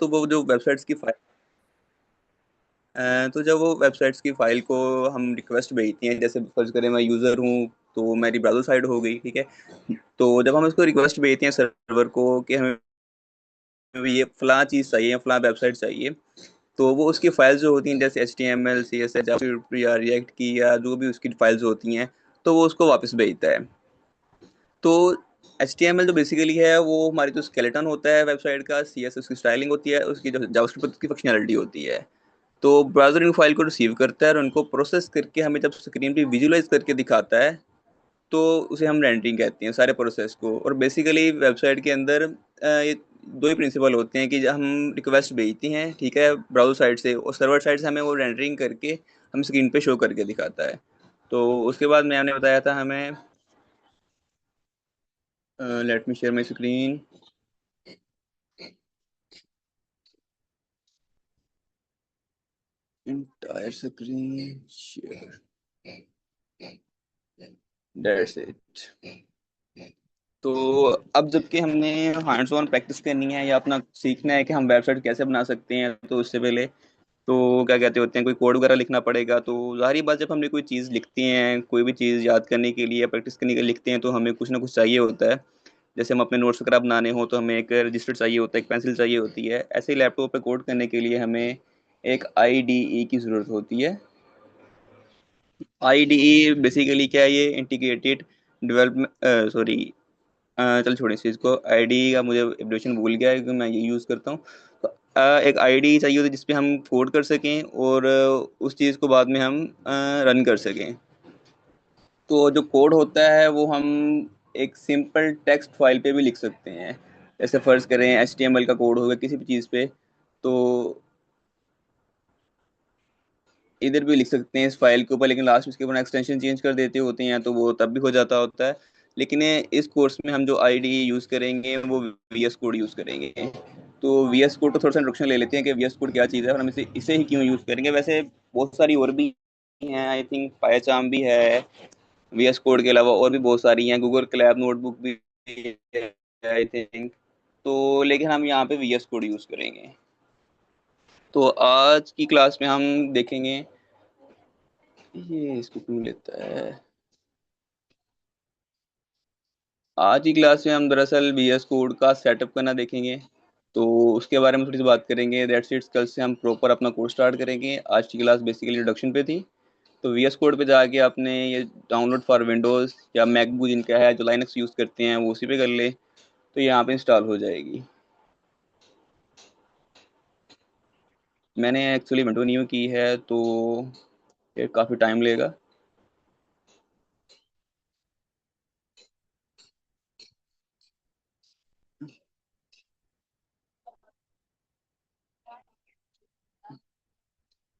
तो वो जो वेबसाइट्स की फाइल तो जब वो वेबसाइट्स की फाइल को हम रिक्वेस्ट भेजते हैं, जैसे फर्ज करें मैं यूज़र हूँ, तो मेरी ब्राउज़र साइड हो गई, ठीक है। तो जब हम उसको रिक्वेस्ट भेजते हैं सर्वर को कि हमें ये फलां चीज़ चाहिए या फलां वेबसाइट चाहिए, तो वो उसकी फाइल्स जो होती हैं जैसे HTML CSS जावास्क्रिप्ट या रिएक्ट की या जो भी उसकी फाइल्स होती हैं, तो वो उसको वापस भेजता है। तो HTML जो बेसिकली है वो हमारी जो स्केलेटन होता है वेबसाइट का, CSS उसकी स्टाइलिंग होती है, उसकी जो जावास्क्रिप्ट उसकी फंक्शनैलिटी होती है। तो ब्राउज़र इन फाइल को रिसीव करता है और उनको प्रोसेस करके हमें जब स्क्रीन पे विजुअलाइज करके दिखाता है, तो उसे हम रेंडरिंग कहते हैं सारे प्रोसेस को। और बेसिकली वेबसाइट के अंदर ये दो ही प्रिंसिपल होते हैं कि जब हम रिक्वेस्ट भेजते हैं, ठीक है, ब्राउज़र साइड से, और सर्वर साइड से हमें वो रेंडरिंग करके हम स्क्रीन पे शो करके दिखाता है। तो उसके बाद मैंने बताया था हमें, let me share my screen. entire screen share, that's it। तो अब जबकि हमने हैंड्स ऑन प्रैक्टिस करनी है या अपना सीखना है कि हम वेबसाइट कैसे बना सकते हैं, तो उससे पहले तो क्या कहते होते हैं, कोई कोड वगैरह लिखना पड़ेगा। तो ज़ाहिर बात, जब हमने कोई चीज़ लिखती हैं, कोई भी चीज़ याद करने के लिए या प्रैक्टिस करने के लिए लिखते हैं, तो हमें कुछ ना कुछ चाहिए होता है। जैसे हम अपने नोट्स वगैरह बनाने हो तो हमें एक रजिस्टर चाहिए होता है, एक पेंसिल चाहिए होती है। ऐसे ही लैपटॉप पे कोड करने के लिए हमें एक IDE की ज़रूरत होती है। IDE बेसिकली क्या है, ये इंटीग्रेटेड डेवलपमेंट, सॉरी, चल छोड़िए इस चीज़ को। IDE का मुझे एब्रिविएशन भूल गया है, क्योंकि मैं ये यूज़ करता हूँ। तो एक IDE चाहिए होती है जिसपे हम कोड कर सकें और उस चीज़ को बाद में हम रन कर सकें। तो जो कोड होता है वो हम एक सिंपल टेक्स्ट फाइल पे भी लिख सकते हैं। जैसे फ़र्ज़ करें HTML का कोड होगा किसी भी चीज़ पे, तो इधर भी लिख सकते हैं इस फाइल के ऊपर, लेकिन लास्ट में इसके ऊपर एक्सटेंशन चेंज कर देते होते हैं, तो वो तब भी हो जाता होता है। लेकिन इस कोर्स में हम जो IDE यूज़ करेंगे वो VS कोड यूज़ करेंगे। तो VS कोड का थोड़ा सा इंट्रोडक्शन ले लेते हैं कि VS कोड क्या चीज़ है और हम इसे इसे ही क्यों यूज़ करेंगे। वैसे बहुत सारी और भी हैं, आई थिंक पायाचाम भी है VS कोड के अलावा, और भी बहुत सारी हैं, गूगल क्लैब नोटबुक भी है आई थिंक। तो लेकिन हम यहाँ पे VS कोड यूज़ करेंगे। तो आज की क्लास में हम देखेंगे, ये इसको क्यों लेता है। आज की क्लास में हम दरअसल VS कोड का सेटअप करना देखेंगे। तो उसके बारे में थोड़ी सी बात करेंगे, दैट्स इट। कल से हम प्रॉपर अपना कोर्स स्टार्ट करेंगे। आज की क्लास बेसिकली इंट्रोडक्शन पे थी। तो VS कोड पे जाके आपने ये डाउनलोड फॉर विंडोज़ या मैकबुक जिनका है, जो लाइनक्स यूज़ करते हैं, वो उसी पे कर ले, तो यहाँ पे इंस्टॉल हो जाएगी। मैंने एक्चुअली विंडो न्यू की है, तो ये काफ़ी टाइम लेगा।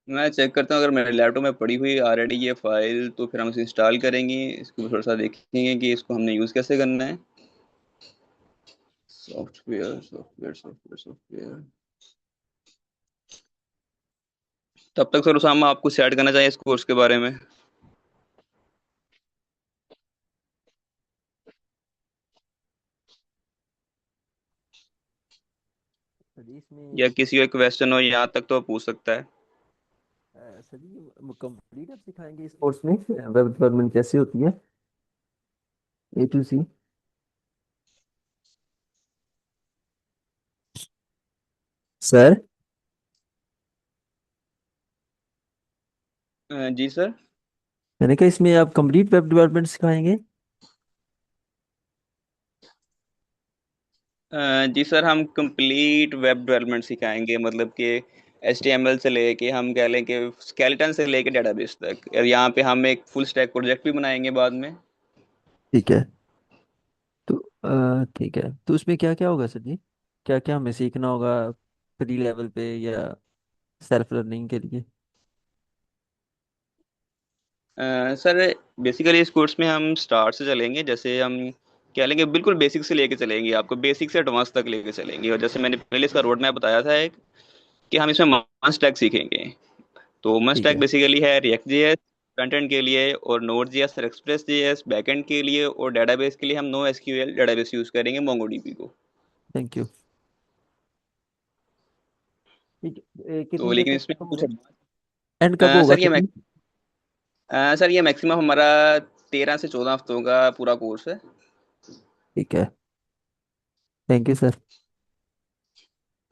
मैं चेक करता हूँ, अगर मेरे लैपटॉप में पड़ी हुई ऑलरेडी ये फाइल, तो फिर हम इसे इंस्टॉल करेंगे। इसको थोड़ा सा देखेंगे कि इसको हमने यूज़ कैसे करना है। Software software software software. तब तक सर उसामा आपको ऐड करना चाहिए इस कोर्स के बारे में, सर जी इसमें या किसी का क्वेश्चन हो यहाँ तक तो पूछ सकता है। सर जी कंप्लीट आप सिखाएंगे इस कोर्स में वेब डेवलपमेंट कैसे होती है A to Z। सर जी सर। मैंने कहा इसमें आप कंप्लीट वेब डेवलपमेंट सिखाएंगे। जी सर, हम कंप्लीट वेब डेवलपमेंट सिखाएंगे, मतलब कि HTML से लेके, हम कह लें कि स्केलेटन से लेके डेटाबेस तक, और यहाँ पे हम एक फुल स्टैक प्रोजेक्ट भी बनाएंगे बाद में। ठीक है। तो ठीक है, तो उसमें क्या क्या होगा सर जी, क्या क्या हमें सीखना होगा प्री लेवल पे या सेल्फ लर्निंग के लिए। सर बेसिकली इस कोर्स में हम स्टार्ट से चलेंगे, जैसे हम क्या लेंगे, बिल्कुल बेसिक से लेके चलेंगे, आपको बेसिक से एडवांस तक लेके चलेंगे। और जैसे मैंने पहले इसका रोड मैप बताया था एक, कि हम इसमें मस्ट स्टैक सीखेंगे। तो मस्ट ठीक स्टैक है। बेसिकली है रिएक्ट जेएस फ्रंट एंड के लिए, और नोड जेएस और एक्सप्रेस जेएस बैक एंड के लिए, और डेटाबेस के लिए हम नो एसक्यूएल डेटाबेस यूज करेंगे, मोंगोडीबी को। Thank you. ठीक है, तो कितनी देर लेकिन तक इसमें खत्म कुछ होगा? एंड कब होगा सर सर ये? सर ये मैक्सिमम हमारा 13 से 14 हफ्तों का पूरा कोर्स है। ठीक है, थैंक यू सर।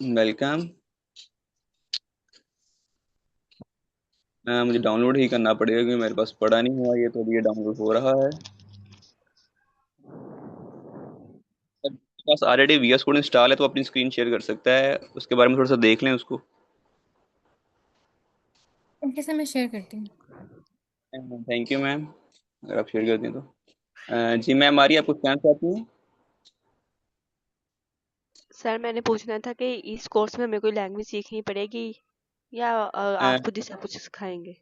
वेलकम। मुझे डाउनलोड ही करना पड़ेगा क्योंकि मेरे पास पड़ा नहीं हुआ ये, तो अभी ये डाउनलोड हो रहा है। सर मेरे पास ऑलरेडी वीएस कोड इंस्टॉल है, तो अपनी स्क्रीन शेयर कर सकता है, उसके बारे में थोड़ा सा देख लें उसको। ओके सर, मैं शेयर करती हूँ। थैंक यू मैम, अगर आप शेयर कर दें तो। जी मैम, हमारी आप कुछ कहना चाहती हैं? सर मैंने पूछना था कि इस कोर्स में मेरे को लैंग्वेज सीखनी पड़ेगी या अ, आप खुद ही सब कुछ सिखाएंगे?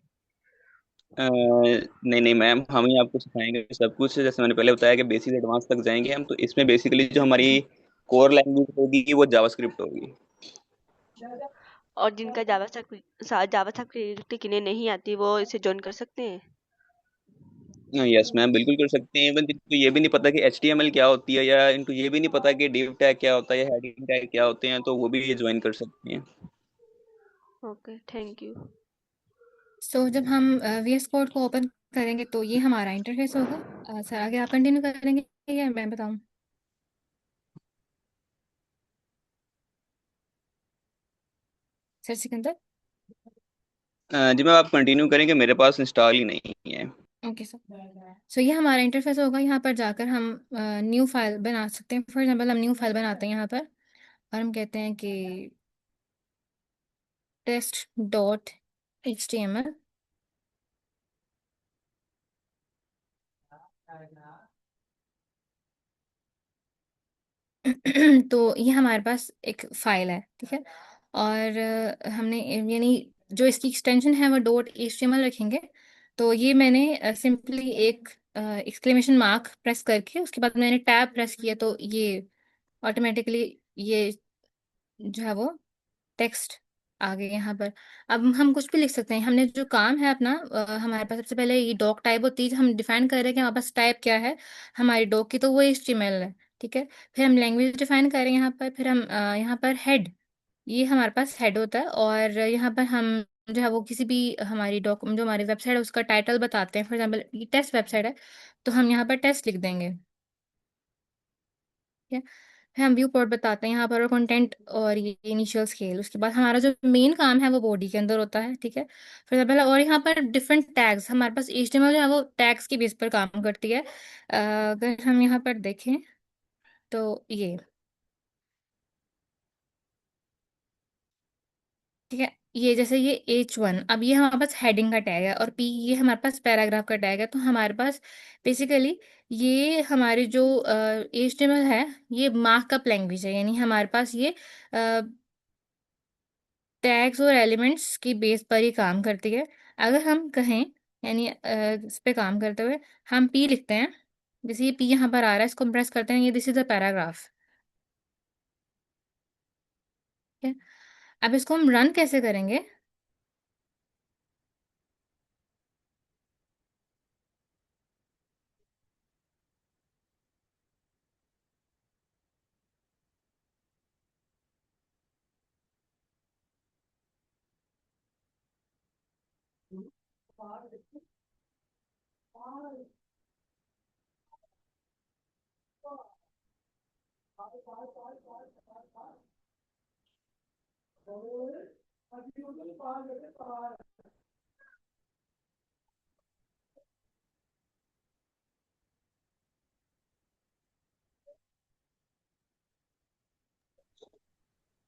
नहीं नहीं मैम, हम ही आपको सिखाएंगे सब कुछ। जैसे मैंने पहले बताया कि बेसिक से एडवांस तक जाएंगे हम, तो इसमें बेसिकली जो हमारी कोर लैंग्वेज होगी वो जावास्क्रिप्ट होगी। और जिनका जावास्क्रिप्ट किन्हें नहीं आती वो इसे ज्वाइन कर सकते हैं? यस मैम, बिल्कुल कर सकते हैं। इवन जिनको ये भी नहीं पता कि HTML क्या होती है, या इनको ये भी नहीं पता कि div टैग क्या होता है या हेडिंग टैग क्या होते हैं, तो वो भी ये ज्वाइन कर सकते हैं। Okay, thank you. सो जब हम VS कोड को ओपन करेंगे तो ये हमारा इंटरफेस होगा। सर आगे आप कंटिन्यू करेंगे या मैं बताऊँ? सर सिकंदर। जी मैम, आप कंटिन्यू करेंगे, मेरे पास इंस्टॉल ही नहीं है। Okay sir. सो ये हमारा इंटरफेस होगा। यहाँ पर जाकर हम न्यू फाइल बना सकते हैं। फॉर एग्जांपल हम न्यू फाइल बनाते हैं यहाँ पर, और हम कहते हैं कि test.html। तो ये हमारे पास एक फाइल है, ठीक है। और हमने यानी जो इसकी एक्सटेंशन है वो डॉट HTML रखेंगे। तो ये मैंने सिंपली एक एक्सक्लेमेशन मार्क प्रेस करके उसके बाद मैंने टैब प्रेस किया, तो ये ऑटोमेटिकली ये जो है वो टेक्स्ट आ गए यहाँ पर। अब हम कुछ भी लिख सकते हैं। हमने जो काम है अपना, हमारे पास सबसे पहले ये डॉक टाइप होती है। हम डिफाइन कर रहे हैं कि हमारे पास टाइप क्या है हमारी डॉक की, तो वो HTML है, ठीक है। फिर हम लैंग्वेज डिफाइन कर रहे हैं यहाँ पर। फिर हम यहाँ पर हेड, ये हमारे पास हेड होता है। और यहाँ पर हम जो है वो किसी भी हमारी डॉक जो हमारी वेबसाइट है उसका टाइटल बताते हैं। फॉर एग्जाम्पल ये टेस्ट वेबसाइट है, तो हम यहाँ पर टेस्ट लिख देंगे, ठीक है। फिर हम व्यू पोर्ट बताते हैं यहाँ पर, और कंटेंट और ये इनिशियल स्केल। उसके बाद हमारा जो मेन काम है वो बॉडी के अंदर होता है, ठीक है। फिर पहले और यहाँ पर डिफरेंट टैग्स हमारे पास HTML जो है वो टैग्स के बेस पर काम करती है। अगर हम यहाँ पर देखें तो ये, ठीक है। ये जैसे ये H1, अब ये हमारे पास हेडिंग का टैग है, और P ये हमारे पास पैराग्राफ का टैग है। तो हमारे पास बेसिकली ये हमारी जो HTML है ये मार्कअप लैंग्वेज है, यानी हमारे पास ये टैग्स और एलिमेंट्स की बेस पर ही काम करती है। अगर हम कहें यानी इस पे काम करते हुए हम P लिखते हैं, जैसे ये P यहाँ पर आ रहा है, इसको हम प्रेस करते हैं, ये दिस इज द पैराग्राफ, ठीक है। अब इसको हम रन कैसे करेंगे?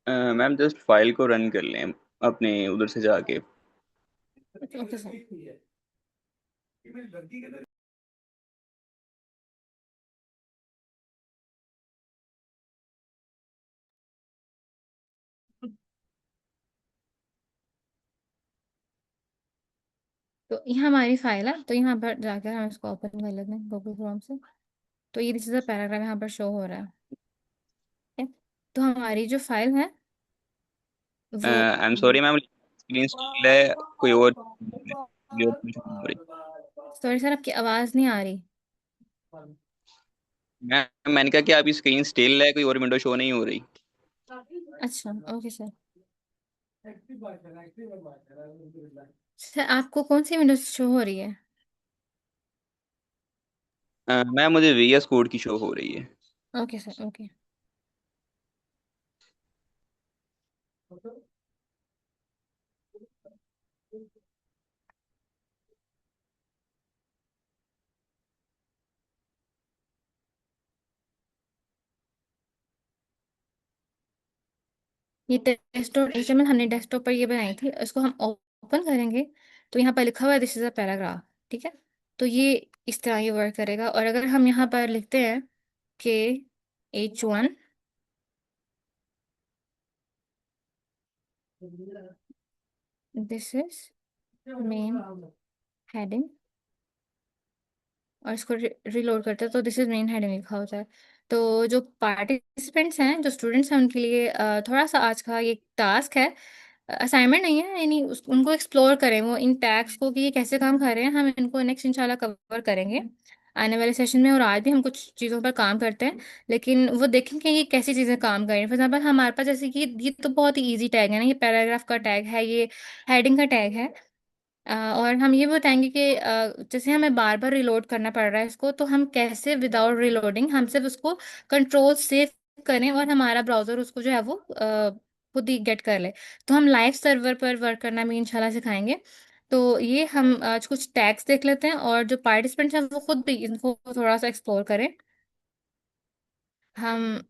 मैम जस्ट फाइल को रन कर लें अपने उधर से जाके। Okay sir. तो ये हमारी फाइल है, तो यहाँ पर जाकर हम इसको ओपन कर लेते हैं गूगल क्रोम से। तो ये दिस इज द पैराग्राफ यहाँ पर शो हो रहा है, ठीक है। तो हमारी जो फाइल है वो, I am sorry ma'am, screen still है, कोई और कोई और कुछ नहीं हो रही। सॉरी सर आपकी आवाज़ नहीं आ रही। मैंने कहा कि आपकी स्क्रीन स्टिल है, कोई और विंडो शो नहीं हो रही। अच्छा, ओके सर। सर आपको कौन सी विंडोज शो हो रही है? मैम मुझे VS कोड की शो हो रही है। Okay sir, okay. ये डेस्कटॉप HTML हमने डेस्कटॉप पर ये बनाई थी, इसको हम ओपन करेंगे तो यहाँ पर लिखा हुआ है दिस इज अ पैराग्राफ, ठीक है। तो ये इस तरह ये वर्क करेगा, और अगर हम यहाँ पर लिखते हैं कि H1, this is main heading, और इसको रिलोड करते हैं तो दिस इज मेन हेडिंग लिखा होता है। तो जो पार्टिसिपेंट्स हैं, जो स्टूडेंट्स हैं, उनके लिए थोड़ा सा आज का ये टास्क है, असाइनमेंट नहीं है, यानी उनको एक्सप्लोर करें वो इन टैग्स को कि ये कैसे काम कर रहे हैं। हम इनको नेक्स्ट इंशाल्लाह कवर करेंगे आने वाले सेशन में, और आज भी हम कुछ चीज़ों पर काम करते हैं, लेकिन वो देखेंगे ये कैसी चीज़ें काम कर रही हैं। फॉर एग्जाम्पल हमारे पास जैसे कि ये तो बहुत ही ईजी टैग है ना, ये पैराग्राफ का टैग है, ये हेडिंग का टैग है। और हम ये बताएंगे कि जैसे हमें बार बार रिलोड करना पड़ रहा है इसको, तो हम कैसे विदाउट रिलोडिंग हम सिर्फ उसको कंट्रोल सेव करें और हमारा ब्राउजर उसको जो है वो खुद ही गेट कर ले। तो हम लाइव सर्वर पर वर्क करना भी इंशाल्लाह सिखाएंगे। तो ये हम आज कुछ टैग्स देख लेते हैं, और जो पार्टिसिपेंट्स हैं वो खुद भी इनको थोड़ा सा एक्सप्लोर करें। हम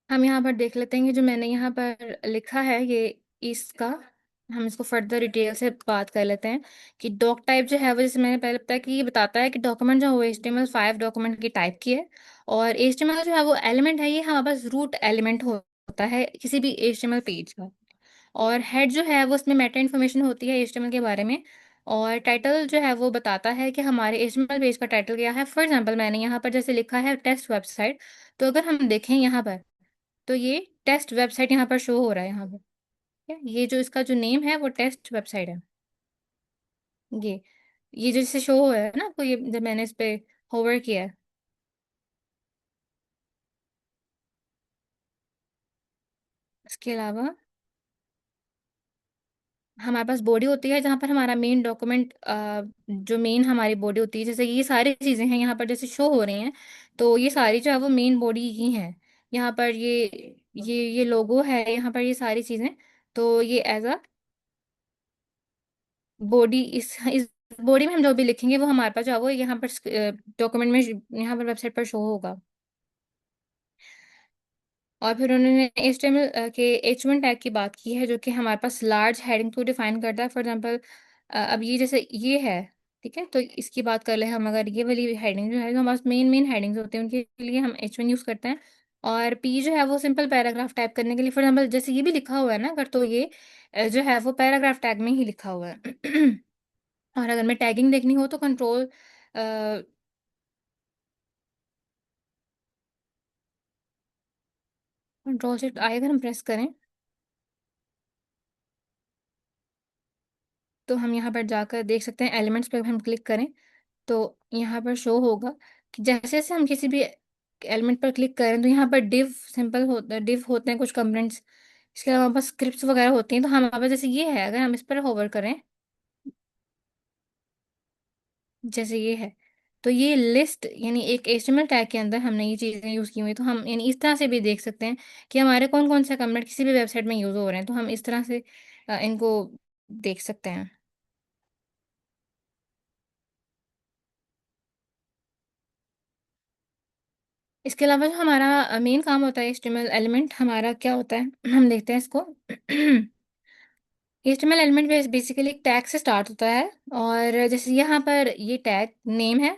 हम यहाँ पर देख लेते हैं कि जो मैंने यहाँ पर लिखा है ये इसका, हम इसको फर्दर डिटेल से बात कर लेते हैं कि डॉक टाइप जो है वो, जैसे मैंने पहले बताया कि ये बताता है कि डॉक्यूमेंट जो है वो HTML5 डॉक्यूमेंट की टाइप की है। और HTML जो है वो एलिमेंट है, ये हमारे पास रूट एलिमेंट होता है किसी भी HTML पेज का। और हेड जो है वो उसमें मेटा इन्फॉर्मेशन होती है HTML के बारे में। और टाइटल जो है वो बताता है कि हमारे HTML पेज का टाइटल क्या है। फॉर एग्जाम्पल मैंने यहाँ पर जैसे लिखा है टेस्ट वेबसाइट, तो अगर हम देखें यहाँ पर तो ये टेस्ट वेबसाइट यहाँ पर शो हो रहा है यहाँ पर। ठीक है? ये जो इसका जो नेम है वो टेस्ट वेबसाइट है। ये ये जो जैसे शो हो रहा है ना आपको, ये जब मैंने इस पे होवर किया है। इसके अलावा हमारे पास बॉडी होती है जहाँ पर हमारा मेन डॉक्यूमेंट, जो मेन हमारी बॉडी होती है, जैसे ये सारी चीज़ें हैं यहाँ पर जैसे शो हो रही हैं, तो ये सारी जो है वो मेन बॉडी ही है। यहाँ पर ये लोगो है, यहाँ पर ये सारी चीज़ें, तो ये एज अ बॉडी, इस बॉडी में हम जो भी लिखेंगे वो हमारे पास जो है वो यहाँ पर डॉक्यूमेंट में, यहाँ पर वेबसाइट पर शो होगा। और फिर उन्होंने HTML के H1 टैग की बात की है, जो कि हमारे पास लार्ज हेडिंग को डिफाइन करता है। फॉर एग्जांपल अब ये जैसे ये है, ठीक है, तो इसकी बात कर ले हम, अगर ये वाली हेडिंग जो है, जो हमारे पास मेन मेन हेडिंग्स होते हैं उनके लिए हम H1 यूज़ करते हैं। और P जो है वो सिंपल पैराग्राफ टाइप करने के लिए, फॉर एग्जाम्पल जैसे ये भी लिखा हुआ है ना अगर, तो ये जो है वो पैराग्राफ टैग में ही लिखा हुआ है। और अगर मैं टैगिंग देखनी हो तो कंट्रोल शिफ्ट आई अगर हम प्रेस करें तो हम यहाँ पर जाकर देख सकते हैं, एलिमेंट्स पे हम क्लिक करें तो यहाँ पर शो होगा कि जैसे जैसे हम किसी भी एलिमेंट पर क्लिक करें तो यहाँ पर डिव सिंपल होता है, डिव होते हैं कुछ कंपोनेंट्स। इसके अलावा हमारे पास स्क्रिप्ट्स वगैरह होती हैं, तो हमारे पास जैसे ये है, अगर हम इस पर होवर करें जैसे ये है, तो ये लिस्ट यानी एक HTML टैग के अंदर हमने ये चीज़ें यूज़ की हुई, तो हम यानी इस तरह से भी देख सकते हैं कि हमारे कौन कौन से कमेंट किसी भी वेबसाइट में यूज़ हो रहे हैं, तो हम इस तरह से इनको देख सकते हैं। इसके अलावा जो हमारा मेन काम होता है HTML एलिमेंट हमारा क्या होता है, हम देखते हैं इसको। HTML एलिमेंट बेसिकली एक टैग से स्टार्ट होता है, और जैसे यहाँ पर ये टैग नेम है,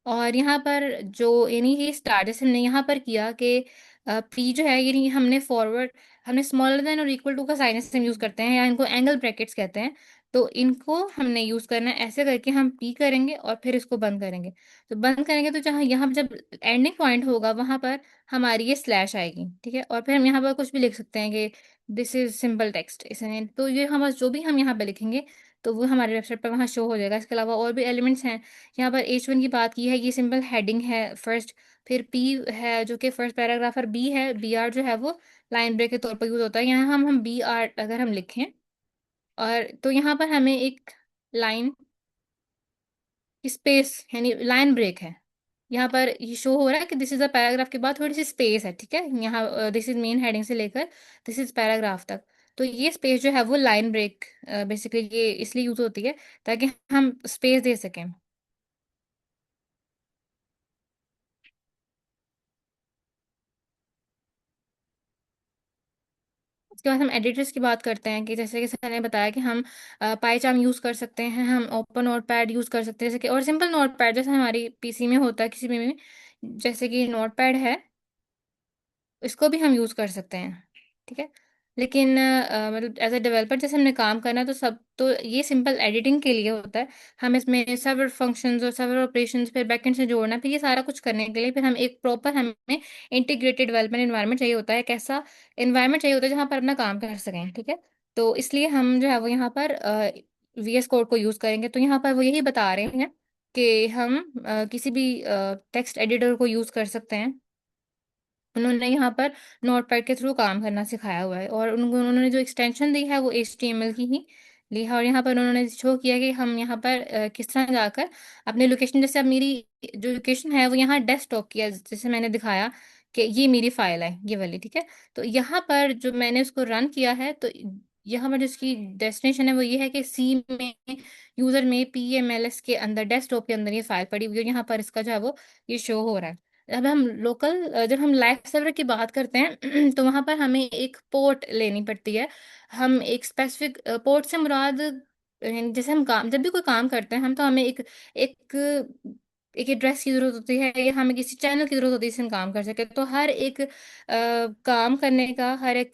और यहाँ पर जो यानी कि स्टार्ट जैसे हमने यहाँ पर किया कि प्री जो है, यानी हमने फॉरवर्ड, हमने स्मॉलर देन और इक्वल टू का साइन हम यूज़ करते हैं, या इनको एंगल ब्रैकेट्स कहते हैं। तो इनको हमने यूज करना है, ऐसे करके हम पी करेंगे और फिर इसको बंद करेंगे। तो बंद करेंगे तो जहाँ यहाँ पर जब एंडिंग पॉइंट होगा वहां पर हमारी ये स्लैश आएगी, ठीक है। और फिर हम यहाँ पर कुछ भी लिख सकते हैं कि दिस इज सिंपल टेक्स्ट, इसमें तो ये हम जो भी हम यहाँ पे लिखेंगे तो वो हमारे वेबसाइट पर वहाँ शो हो जाएगा। इसके अलावा और भी एलिमेंट्स हैं। यहाँ पर H1 की बात की है, ये सिंपल हेडिंग है फर्स्ट। फिर P है जो कि फर्स्ट पैराग्राफ, और B है, BR जो है वो लाइन ब्रेक के तौर पर यूज होता है। यहाँ हम BR अगर हम लिखें और तो यहाँ पर हमें एक लाइन स्पेस यानी लाइन ब्रेक है। यहाँ पर ये शो हो रहा है कि दिस इज अ पैराग्राफ के बाद थोड़ी सी स्पेस है, ठीक है। यहाँ दिस इज मेन हेडिंग से लेकर दिस इज पैराग्राफ तक। तो ये स्पेस जो है वो लाइन ब्रेक बेसिकली ये इसलिए यूज होती है ताकि हम स्पेस दे सकें। उसके बाद हम एडिटर्स की बात करते हैं कि जैसे कि सर ने बताया कि हम पाईचार्म यूज़ कर सकते हैं, हम ओपन नोट पैड यूज़ कर सकते हैं, जैसे कि और सिंपल नोट पैड जैसे हमारी पीसी में होता है किसी में जैसे कि नोट पैड है, इसको भी हम यूज़ कर सकते हैं, ठीक है। लेकिन मतलब एज अ डेवलपर जैसे हमने काम करना है तो सब तो ये सिंपल एडिटिंग के लिए होता है। हम इसमें सर्वर फंक्शंस और सर्वर ऑपरेशंस फिर बैकएंड से जोड़ना, फिर ये सारा कुछ करने के लिए फिर हम एक प्रॉपर हमें इंटीग्रेटेड डेवलपमेंट एनवायरनमेंट चाहिए होता है। कैसा एनवायरनमेंट चाहिए होता है जहाँ पर अपना काम कर सकें, ठीक है। तो इसलिए हम जो है वो यहाँ पर VS कोड को यूज़ करेंगे। तो यहाँ पर वो यही बता रहे हैं कि हम किसी भी टेक्स्ट एडिटर को यूज़ कर सकते हैं। उन्होंने यहाँ पर नोटपैड के थ्रू काम करना सिखाया हुआ है, और उनको उन्होंने जो एक्सटेंशन दी है वो HTML की ही ली है। और यहाँ पर उन्होंने शो किया कि हम यहाँ पर किस तरह जाकर अपने लोकेशन, जैसे अब मेरी जो लोकेशन है वो यहाँ डेस्कटॉप की है, जैसे मैंने दिखाया कि ये मेरी फाइल है ये वाली, ठीक है। तो यहाँ पर जो मैंने उसको रन किया है तो यहाँ पर जिसकी डेस्टिनेशन है वो ये है कि सी में यूजर में PMLS के अंदर डेस्कटॉप के अंदर ये फाइल पड़ी हुई है, यहाँ पर इसका जो है वो ये शो हो रहा है। अब हम लोकल जब हम लाइव सर्वर की बात करते हैं तो वहां पर हमें एक पोर्ट लेनी पड़ती है। हम एक स्पेसिफिक पोर्ट से मुराद यानी जैसे हम काम जब भी कोई काम करते हैं हम तो हमें एक एक एड्रेस की जरूरत होती है या हमें किसी चैनल की जरूरत होती है जिससे हम काम कर सके। तो हर एक काम करने का हर एक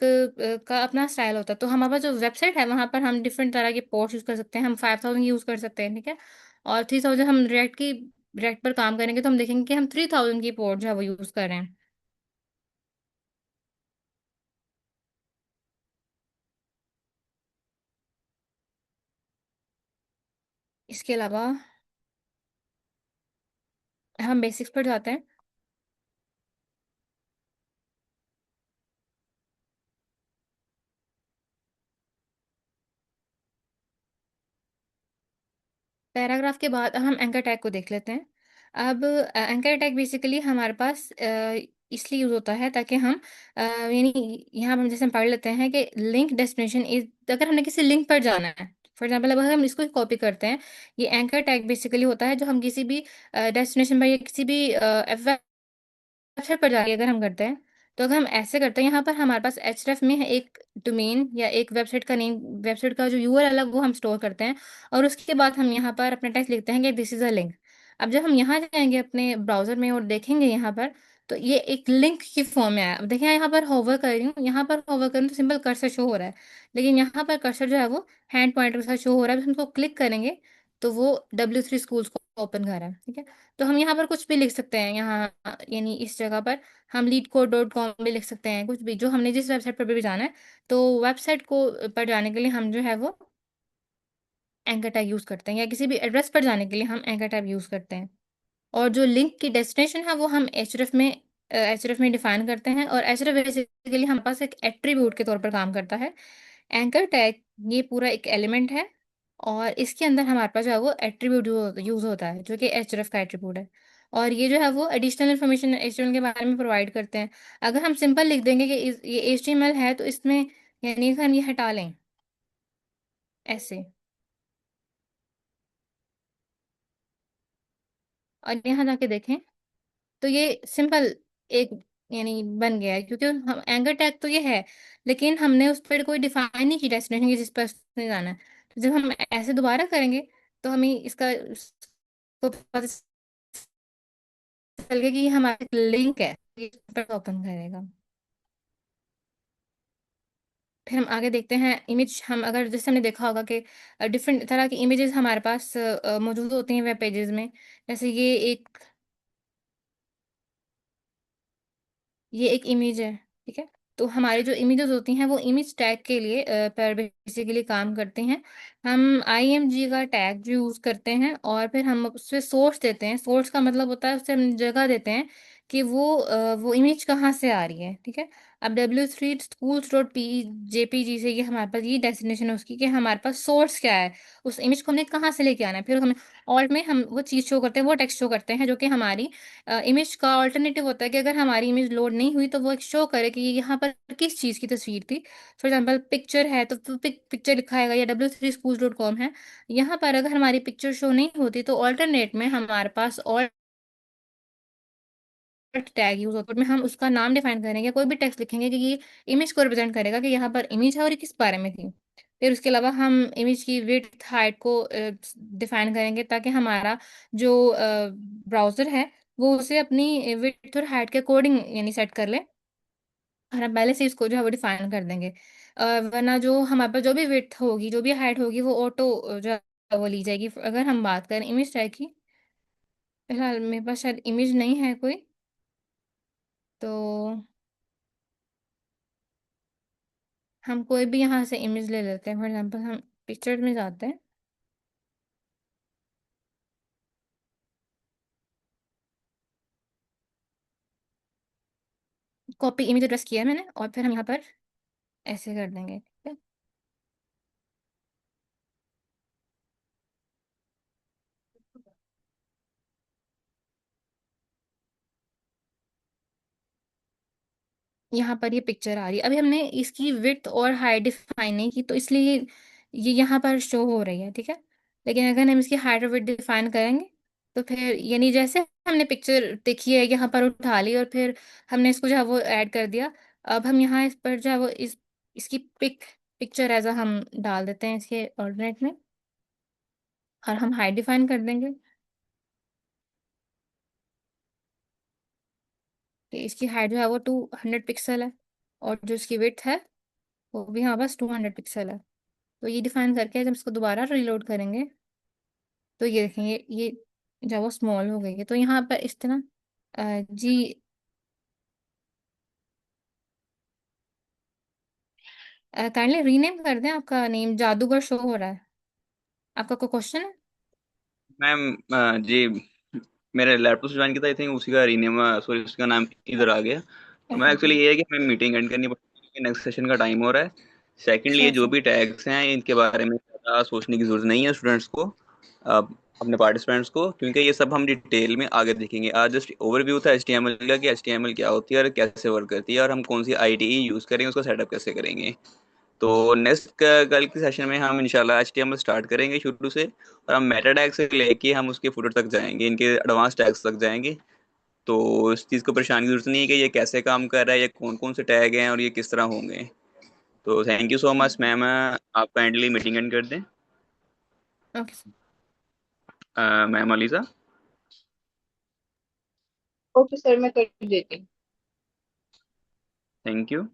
का अपना स्टाइल होता है। तो हमारे पास जो वेबसाइट है वहां पर हम डिफरेंट तरह के पोर्ट्स यूज कर सकते हैं। हम 5000 यूज कर सकते हैं, ठीक है। और 3000 हम रिएक्ट पर काम करेंगे तो हम देखेंगे कि हम 3000 की पोर्ट जो है वो यूज कर रहे हैं। इसके अलावा हम बेसिक्स पर जाते हैं। पैराग्राफ के बाद हम एंकर टैग को देख लेते हैं। अब एंकर टैग बेसिकली हमारे पास इसलिए यूज होता है ताकि हम यानी यहाँ पर हम जैसे हम पढ़ लेते हैं कि लिंक डेस्टिनेशन इज, अगर हमने किसी लिंक पर जाना है फॉर एग्जाम्पल, अब अगर हम इसको कॉपी करते हैं, ये एंकर टैग बेसिकली होता है जो हम किसी भी डेस्टिनेशन पर या किसी भी वेबसाइट पर जाके अगर हम करते हैं तो अगर हम ऐसे करते हैं यहाँ पर हमारे पास href में है एक डोमेन या एक वेबसाइट का नेम, वेबसाइट का जो URL है वो हम स्टोर करते हैं। और उसके बाद हम यहाँ पर अपना टेक्स्ट लिखते हैं कि दिस इज अ लिंक। अब जब हम यहाँ जाएंगे अपने ब्राउजर में और देखेंगे यहाँ पर तो ये एक लिंक की फॉर्म में आया। अब देखिए यहाँ पर होवर कर रही हूँ, यहाँ पर होवर करूँ तो सिंपल कर्सर शो हो रहा है, लेकिन यहाँ पर कर्सर जो है वो हैंड पॉइंटर के साथ शो हो रहा है। हम उसको क्लिक करेंगे तो वो W3 स्कूल्स को ओपन कर रहा है, ठीक है। तो हम यहाँ पर कुछ भी लिख सकते हैं, यहाँ यानी इस जगह पर हम leadcode.com भी लिख सकते हैं, कुछ भी जो हमने जिस वेबसाइट पर भी जाना है। तो वेबसाइट को पर जाने के लिए हम जो है वो एंकर टैग यूज करते हैं, या किसी भी एड्रेस पर जाने के लिए हम एंकर टैग यूज करते हैं। और जो लिंक की डेस्टिनेशन है वो हम एचरेफ में डिफाइन करते हैं। और एचरेफ बेसिकली हमारे पास एक एट्रीब्यूट के तौर पर काम करता है। एंकर टैग ये पूरा एक एलिमेंट है और इसके अंदर हमारे पास जो है वो एट्रीब्यूट यूज होता है जो कि एचरेफ का एट्रीब्यूट है। और ये जो है वो एडिशनल इन्फॉर्मेशन एचटीएमएल के बारे में प्रोवाइड करते हैं। अगर हम सिंपल लिख देंगे कि ये एचटीएमएल है तो इसमें यानी कि हम ये हटा लें ऐसे, और यहाँ जाके देखें तो ये सिंपल एक यानी बन गया है, क्योंकि हम एंकर टैग तो ये है लेकिन हमने उस पर कोई डिफाइन नहीं की डेस्टिनेशन की जिस पर उसने जाना है। तो जब हम ऐसे दोबारा करेंगे तो हमें इसको पता चल गया कि ये हमारा एक लिंक है, ये ओपन करेगा। फिर हम आगे देखते हैं इमेज। हम अगर जैसे हमने देखा होगा कि डिफरेंट तरह की इमेजेस हमारे पास मौजूद होती हैं वेब पेजेस में। जैसे ये एक इमेज है, ठीक है। तो हमारी जो इमेजेस होती हैं वो इमेज टैग के लिए पर बेसिकली काम करते हैं। हम आईएमजी का टैग यूज करते हैं और फिर हम उससे सोर्स देते हैं। सोर्स का मतलब होता है उससे हम जगह देते हैं कि वो इमेज कहाँ से आ रही है, ठीक है। अब w3schools.pjpg से ये हमारे पास ये डेस्टिनेशन है उसकी कि हमारे पास सोर्स क्या है, उस इमेज को हमने कहाँ से लेके आना है। फिर हमें ऑल्ट में हम वो चीज़ शो करते हैं, वो टेक्स्ट शो करते हैं जो कि हमारी इमेज का ऑल्टरनेटिव होता है कि अगर हमारी इमेज लोड नहीं हुई तो वो एक शो करे कि ये यहाँ पर किस चीज़ की तस्वीर थी। फॉर एग्जांपल पिक्चर है तो पिक्चर लिखा है या w3schools.com है। यहाँ पर अगर हमारी पिक्चर शो नहीं होती तो ऑल्टरनेट में हमारे पास ऑल्ट टैग यूज होता है, में हम उसका नाम डिफाइन करेंगे, कोई भी टेक्स्ट लिखेंगे कि ये इमेज को रिप्रेजेंट करेगा कि यहाँ पर इमेज है और ये किस बारे में थी। फिर उसके अलावा हम इमेज की विड्थ हाइट को डिफाइन करेंगे ताकि हमारा जो ब्राउजर है वो उसे अपनी विड्थ और हाइट के अकॉर्डिंग यानी सेट कर ले। और हम पहले से इसको जो है वो डिफाइन कर देंगे। वरना जो हमारे पास जो भी विड्थ होगी जो भी हाइट होगी वो ऑटो जो है वो ली जाएगी। अगर हम बात करें इमेज टैग की, फिलहाल मेरे पास शायद इमेज नहीं है कोई, तो हम कोई भी यहाँ से इमेज ले लेते हैं। फॉर एग्जांपल हम पिक्चर में जाते हैं। कॉपी इमेज एड्रेस किया है मैंने और फिर हम यहाँ पर ऐसे कर देंगे, ठीक है। यहाँ पर ये पिक्चर आ रही है। अभी हमने इसकी विड्थ और हाइट डिफाइन नहीं की तो इसलिए ये यहाँ पर शो हो रही है, ठीक है। लेकिन अगर हम इसकी हाइट और विड्थ डिफाइन करेंगे तो फिर यानी जैसे हमने पिक्चर देखी है यहाँ पर उठा ली और फिर हमने इसको जो है वो ऐड कर दिया। अब हम यहाँ इस पर जो है वो इसकी पिक्चर एज हम डाल देते हैं इसके ऑर्डिनेट में और हम हाइट डिफाइन कर देंगे। तो इसकी हाइट जो है वो 200 पिक्सल है और जो इसकी विड्थ है वो भी हमारे पास 200 पिक्सल है। तो ये डिफाइन करके जब इसको दोबारा रीलोड करेंगे तो ये देखेंगे ये जब वो स्मॉल हो गई है तो यहाँ पर इस तरह जी काइंडली रीनेम कर दें। आपका नेम जादूगर शो हो रहा है। आपका कोई क्वेश्चन है? मैम जी, मेरे लैपटॉप से ज्वाइन किया था, आई थिंक उसी का रीनेम, सॉरी उसका नाम इधर आ गया। तो मैं एक्चुअली ये है कि हमें मीटिंग एंड करनी पड़ेगी, नेक्स्ट सेशन का टाइम हो रहा है। सेकंडली ये श्योर जो सर। भी टैग्स हैं इनके बारे में ज़्यादा सोचने की जरूरत नहीं है स्टूडेंट्स को, अपने पार्टिसिपेंट्स को, क्योंकि ये सब हम डिटेल में आगे देखेंगे। आज जस्ट ओवरव्यू था एचटीएमएल का कि एचटीएमएल क्या होती है और कैसे वर्क करती है और हम कौन सी आईडीई यूज़ करेंगे, उसका सेटअप कैसे करेंगे। तो नेक्स्ट कल के सेशन में हम इंशाल्लाह एचटीएमएल स्टार्ट करेंगे शुरू से, और हम मेटा टैग से लेके हम उसके फुटर तक जाएंगे, इनके एडवांस टैग्स तक जाएंगे। तो इस चीज़ को परेशानी की जरूरत नहीं है कि ये कैसे काम कर रहा है, ये कौन कौन से टैग हैं और ये किस तरह होंगे। तो thank you so much ma'am, आप काइंडली मीटिंग एंड कर दें। Okay sir. Ma'am ELISA. Okay sir, मैं कर देती हूँ। Thank you.